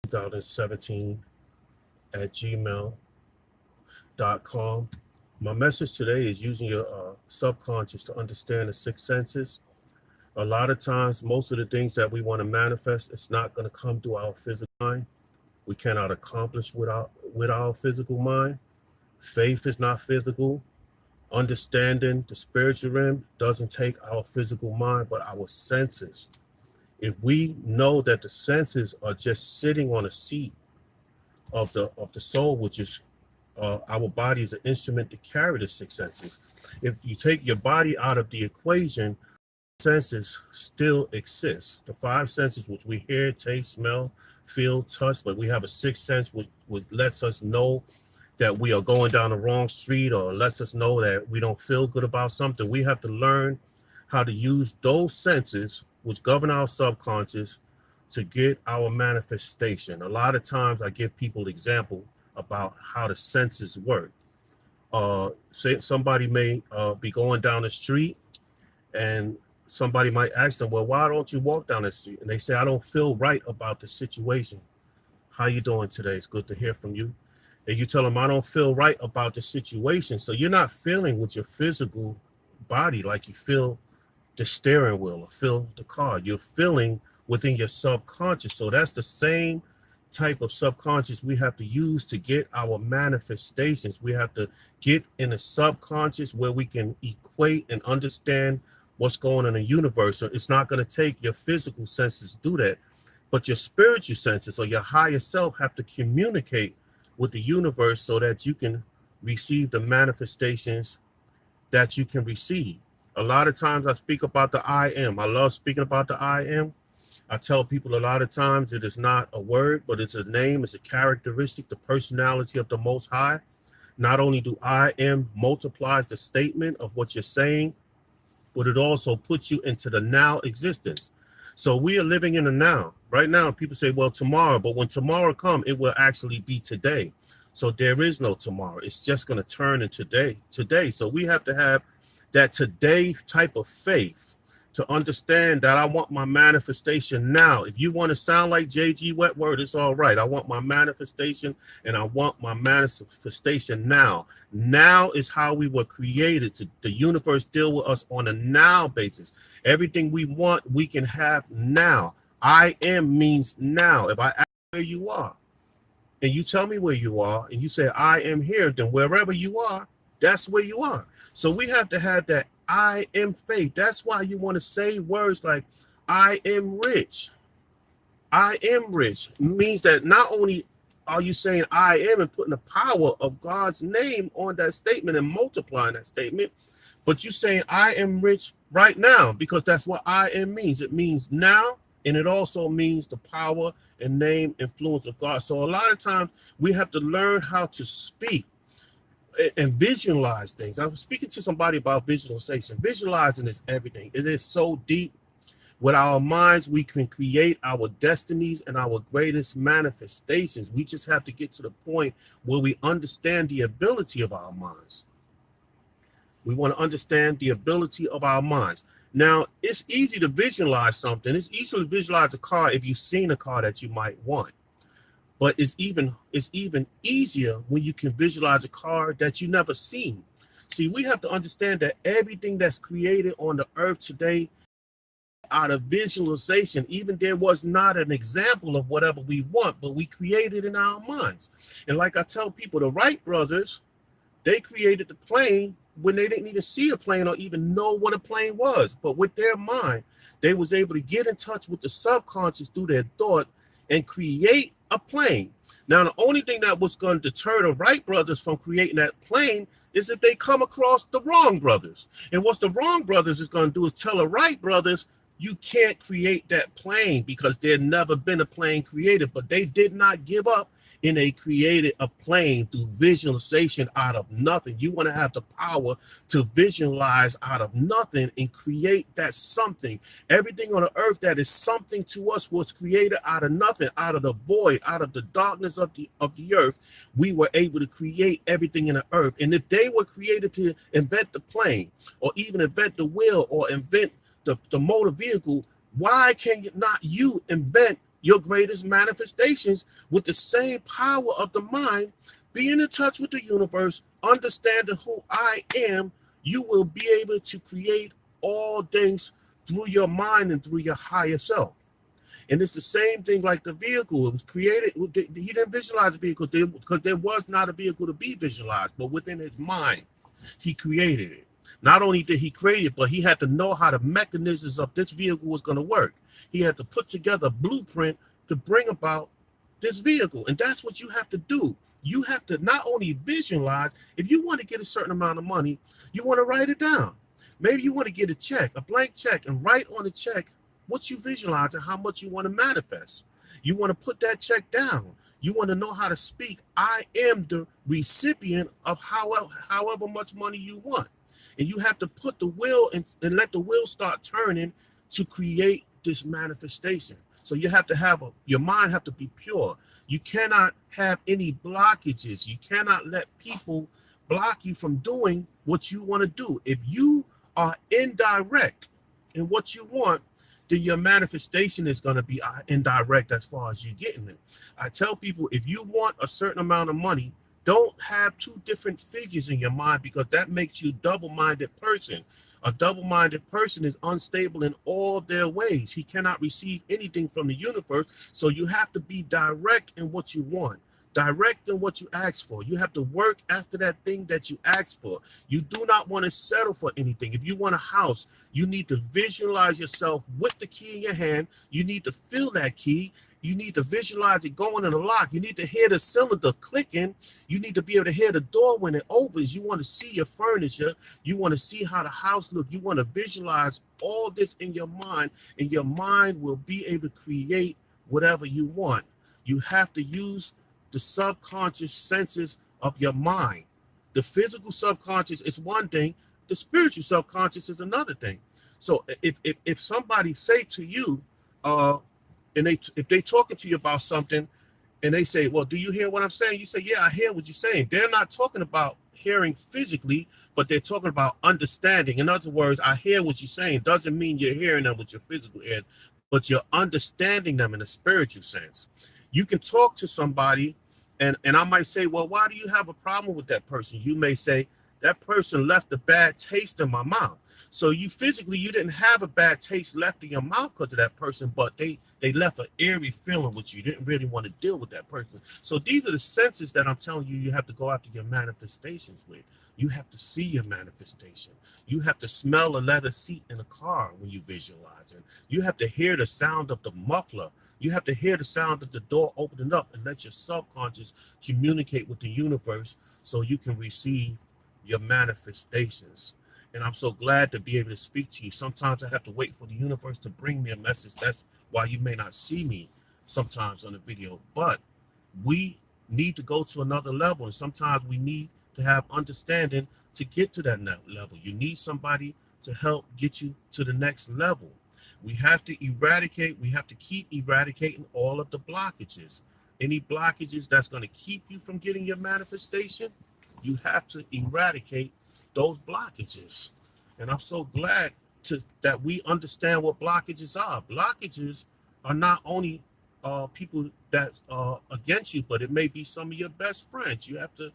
2017 at gmail.com. My message today is using your subconscious to understand the six senses. A lot of times, most of the things that we want to manifest, it's not going to come through our physical mind. We cannot accomplish with our physical mind. Faith is not physical. Understanding the spiritual realm doesn't take our physical mind, but our senses. If we know that the senses are just sitting on a seat of the soul, which is our body is an instrument to carry the six senses. If you take your body out of the equation, senses still exist. The five senses, which we hear, taste, smell, feel, touch, but we have a sixth sense which lets us know that we are going down the wrong street, or lets us know that we don't feel good about something. We have to learn how to use those senses which govern our subconscious to get our manifestation. A lot of times I give people example about how the senses work. Say somebody may be going down the street, and somebody might ask them, well, why don't you walk down the street? And they say, I don't feel right about the situation. How you doing today? It's good to hear from you. And you tell them, I don't feel right about the situation. So you're not feeling with your physical body like you feel the steering wheel or feel the car. You're feeling within your subconscious. So that's the same type of subconscious we have to use to get our manifestations. We have to get in the subconscious where we can equate and understand what's going on in the universe. So it's not going to take your physical senses to do that, but your spiritual senses or your higher self have to communicate with the universe so that you can receive the manifestations that you can receive. A lot of times I speak about the I am. I love speaking about the I am. I tell people a lot of times it is not a word, but it's a name, it's a characteristic, the personality of the Most High. Not only do I am multiplies the statement of what you're saying, but it also puts you into the now existence. So we are living in the now. Right now, people say, well, tomorrow, but when tomorrow comes, it will actually be today. So there is no tomorrow. It's just going to turn into today. So we have to have that today type of faith to understand that I want my manifestation now. If you want to sound like JG Wetword, it's all right. I want my manifestation, and I want my manifestation now. Now is how we were created to the universe deal with us on a now basis. Everything we want, we can have now. I am means now. If I ask where you are and you tell me where you are and you say, I am here, then wherever you are, that's where you are. So we have to have that I am faith. That's why you want to say words like I am rich. I am rich means that not only are you saying I am and putting the power of God's name on that statement and multiplying that statement, but you're saying I am rich right now, because that's what I am means. It means now, and it also means the power and name influence of God. So a lot of times we have to learn how to speak and visualize things. I was speaking to somebody about visualization. Visualizing is everything. It is so deep. With our minds, we can create our destinies and our greatest manifestations. We just have to get to the point where we understand the ability of our minds. We want to understand the ability of our minds. Now, it's easy to visualize something. It's easy to visualize a car if you've seen a car that you might want. But it's even easier when you can visualize a car that you never seen. See, we have to understand that everything that's created on the earth today out of visualization, even there was not an example of whatever we want, but we created in our minds. And like I tell people, the Wright brothers, they created the plane when they didn't even see a plane or even know what a plane was. But with their mind, they was able to get in touch with the subconscious through their thought and create a plane. Now, the only thing that was going to deter the Wright brothers from creating that plane is if they come across the wrong brothers. And what the wrong brothers is going to do is tell the Wright brothers, you can't create that plane because there'd never been a plane created. But they did not give up, and they created a plane through visualization out of nothing. You want to have the power to visualize out of nothing and create that something. Everything on the earth that is something to us was created out of nothing, out of the void, out of the darkness of the earth. We were able to create everything in the earth. And if they were created to invent the plane or even invent the wheel or invent the motor vehicle, why can not you invent your greatest manifestations with the same power of the mind, being in touch with the universe, understanding who I am, you will be able to create all things through your mind and through your higher self. And it's the same thing like the vehicle. It was created. He didn't visualize the vehicle because there was not a vehicle to be visualized, but within his mind, he created it. Not only did he create it, but he had to know how the mechanisms of this vehicle was going to work. He had to put together a blueprint to bring about this vehicle. And that's what you have to do. You have to not only visualize, if you want to get a certain amount of money, you want to write it down. Maybe you want to get a check, a blank check, and write on the check what you visualize and how much you want to manifest. You want to put that check down. You want to know how to speak. I am the recipient of however much money you want. And you have to put the wheel and let the wheel start turning to create this manifestation. So you have to have your mind have to be pure. You cannot have any blockages. You cannot let people block you from doing what you want to do. If you are indirect in what you want, then your manifestation is going to be indirect as far as you getting it. I tell people, if you want a certain amount of money, don't have two different figures in your mind, because that makes you a double-minded person. A double-minded person is unstable in all their ways. He cannot receive anything from the universe. So you have to be direct in what you want. Direct in what you ask for. You have to work after that thing that you ask for. You do not want to settle for anything. If you want a house, you need to visualize yourself with the key in your hand. You need to feel that key. You need to visualize it going in the lock. You need to hear the cylinder clicking. You need to be able to hear the door when it opens. You want to see your furniture. You want to see how the house looks. You want to visualize all this in your mind, and your mind will be able to create whatever you want. You have to use the subconscious senses of your mind. The physical subconscious is one thing. The spiritual subconscious is another thing. So if somebody say to you, if they talking to you about something, and they say, well, do you hear what I'm saying? You say, yeah, I hear what you're saying. They're not talking about hearing physically, but they're talking about understanding. In other words, I hear what you're saying. Doesn't mean you're hearing them with your physical ears, but you're understanding them in a spiritual sense. You can talk to somebody, and I might say, well, why do you have a problem with that person? You may say, that person left a bad taste in my mouth. So you didn't have a bad taste left in your mouth because of that person, but they left an eerie feeling with you. You didn't really want to deal with that person. So these are the senses that I'm telling you, you have to go after your manifestations with. You have to see your manifestation. You have to smell a leather seat in a car when you visualize it. You have to hear the sound of the muffler. You have to hear the sound of the door opening up, and let your subconscious communicate with the universe so you can receive your manifestations. And I'm so glad to be able to speak to you. Sometimes I have to wait for the universe to bring me a message. That's why you may not see me sometimes on the video. But we need to go to another level. And sometimes we need to have understanding to get to that level. You need somebody to help get you to the next level. We have to keep eradicating all of the blockages. Any blockages that's going to keep you from getting your manifestation, you have to eradicate those blockages. And I'm so glad that we understand what blockages are. Blockages are not only people that are against you, but it may be some of your best friends. You have to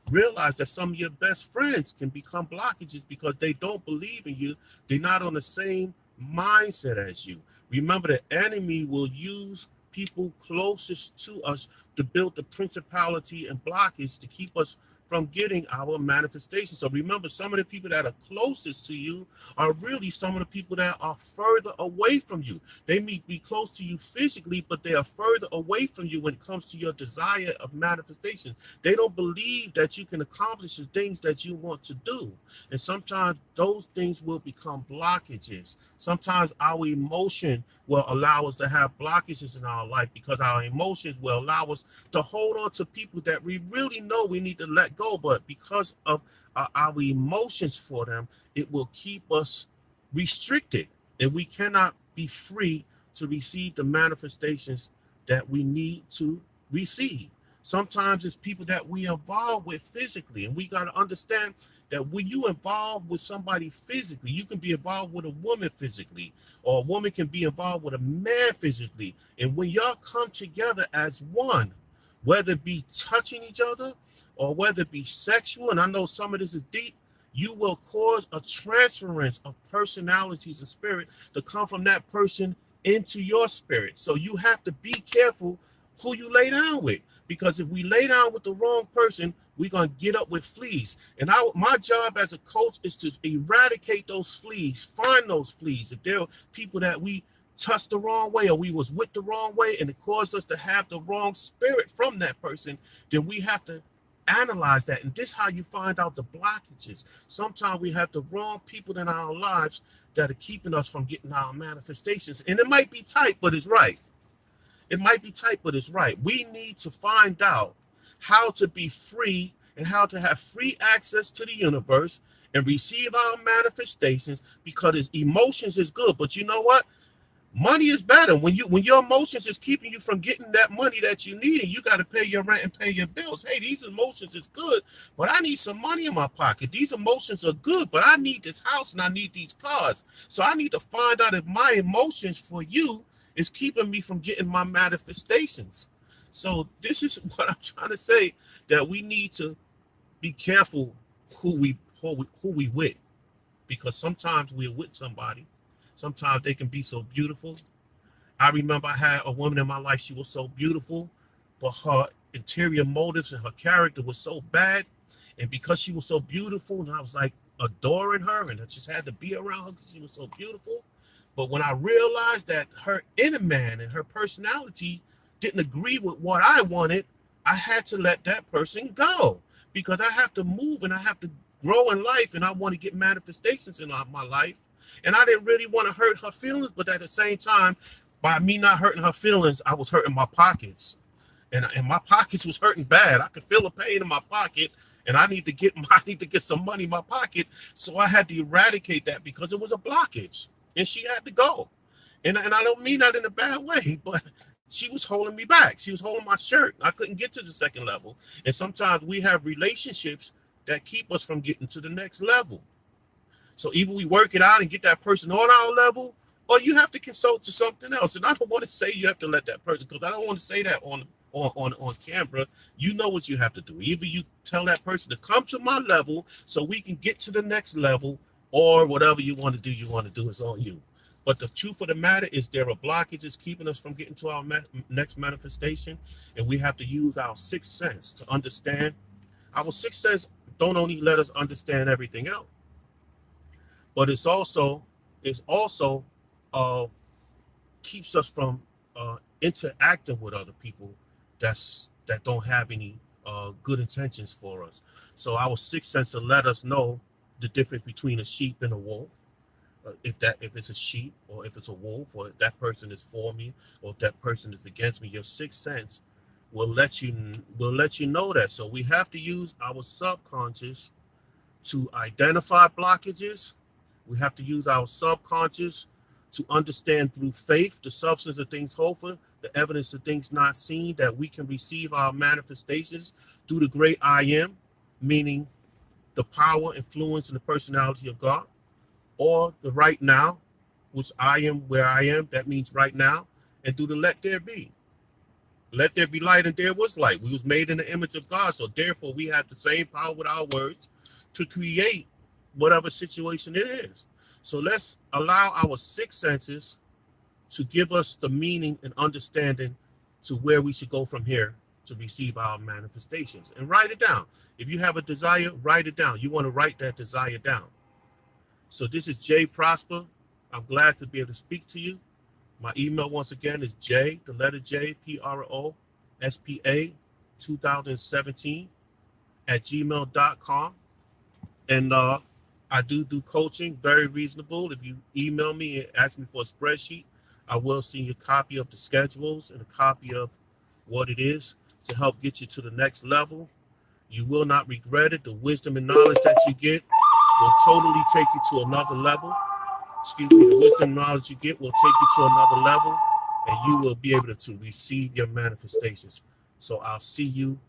realize that some of your best friends can become blockages because they don't believe in you. They're not on the same mindset as you. Remember, the enemy will use people closest to us to build the principality and blockage to keep us from getting our manifestation. So remember, some of the people that are closest to you are really some of the people that are further away from you. They may be close to you physically, but they are further away from you when it comes to your desire of manifestation. They don't believe that you can accomplish the things that you want to do. And sometimes those things will become blockages. Sometimes our emotion will allow us to have blockages in our life because our emotions will allow us to hold on to people that we really know we need to let go, but because of our emotions for them, it will keep us restricted, and we cannot be free to receive the manifestations that we need to receive. Sometimes it's people that we involve with physically, and we got to understand that when you involve with somebody physically, you can be involved with a woman physically, or a woman can be involved with a man physically. And when y'all come together as one, whether it be touching each other or whether it be sexual, and I know some of this is deep, you will cause a transference of personalities and spirit to come from that person into your spirit. So you have to be careful who you lay down with, because if we lay down with the wrong person, we're going to get up with fleas. And my job as a coach is to eradicate those fleas, find those fleas. If there are people that we touched the wrong way, or we was with the wrong way, and it caused us to have the wrong spirit from that person, then we have to analyze that. And this is how you find out the blockages. Sometimes we have the wrong people in our lives that are keeping us from getting our manifestations. And it might be tight, but it's right. It might be tight, but it's right. We need to find out how to be free and how to have free access to the universe and receive our manifestations, because emotions is good. But you know what? Money is better when your emotions is keeping you from getting that money that you need, and you got to pay your rent and pay your bills. Hey, these emotions is good, but I need some money in my pocket. These emotions are good, but I need this house and I need these cars. So I need to find out if my emotions for you is keeping me from getting my manifestations. So this is what I'm trying to say, that we need to be careful who we with, because sometimes we're with somebody. Sometimes they can be so beautiful. I remember I had a woman in my life. She was so beautiful, but her interior motives and her character was so bad. And because she was so beautiful, and I was like adoring her, and I just had to be around her because she was so beautiful. But when I realized that her inner man and her personality didn't agree with what I wanted, I had to let that person go, because I have to move and I have to grow in life, and I want to get manifestations in my life. And I didn't really want to hurt her feelings, but at the same time, by me not hurting her feelings, I was hurting my pockets. And my pockets was hurting bad. I could feel the pain in my pocket, and I need to get some money in my pocket. So I had to eradicate that, because it was a blockage, and she had to go. And I don't mean that in a bad way, but she was holding me back. She was holding my shirt. I couldn't get to the second level. And sometimes we have relationships that keep us from getting to the next level. So either we work it out and get that person on our level, or you have to consult to something else. And I don't want to say you have to let that person, because I don't want to say that on camera. You know what you have to do. Either you tell that person to come to my level so we can get to the next level, or whatever you want to do is on you. But the truth of the matter is, there are blockages keeping us from getting to our next manifestation, and we have to use our sixth sense to understand. Our sixth sense don't only let us understand everything else, but it's also keeps us from interacting with other people that don't have any good intentions for us. So our sixth sense will let us know the difference between a sheep and a wolf. If it's a sheep, or if it's a wolf, or if that person is for me, or if that person is against me, your sixth sense will let you know that. So we have to use our subconscious to identify blockages. We have to use our subconscious to understand through faith the substance of things hoped for, the evidence of things not seen, that we can receive our manifestations through the great I am, meaning the power, influence, and the personality of God, or the right now, which I am where I am, that means right now, and through the let there be. Let there be light, and there was light. We was made in the image of God, so therefore we have the same power with our words to create whatever situation it is. So let's allow our six senses to give us the meaning and understanding to where we should go from here to receive our manifestations. And write it down. If you have a desire, write it down. You want to write that desire down. So this is Jay Prosper. I'm glad to be able to speak to you. My email, once again, is J, the letter J, PROSPA 2017 @gmail.com. And I do coaching, very reasonable. If you email me and ask me for a spreadsheet, I will send you a copy of the schedules and a copy of what it is to help get you to the next level. You will not regret it. The wisdom and knowledge that you get will totally take you to another level. The wisdom and knowledge you get will take you to another level, and you will be able to receive your manifestations. So I'll see you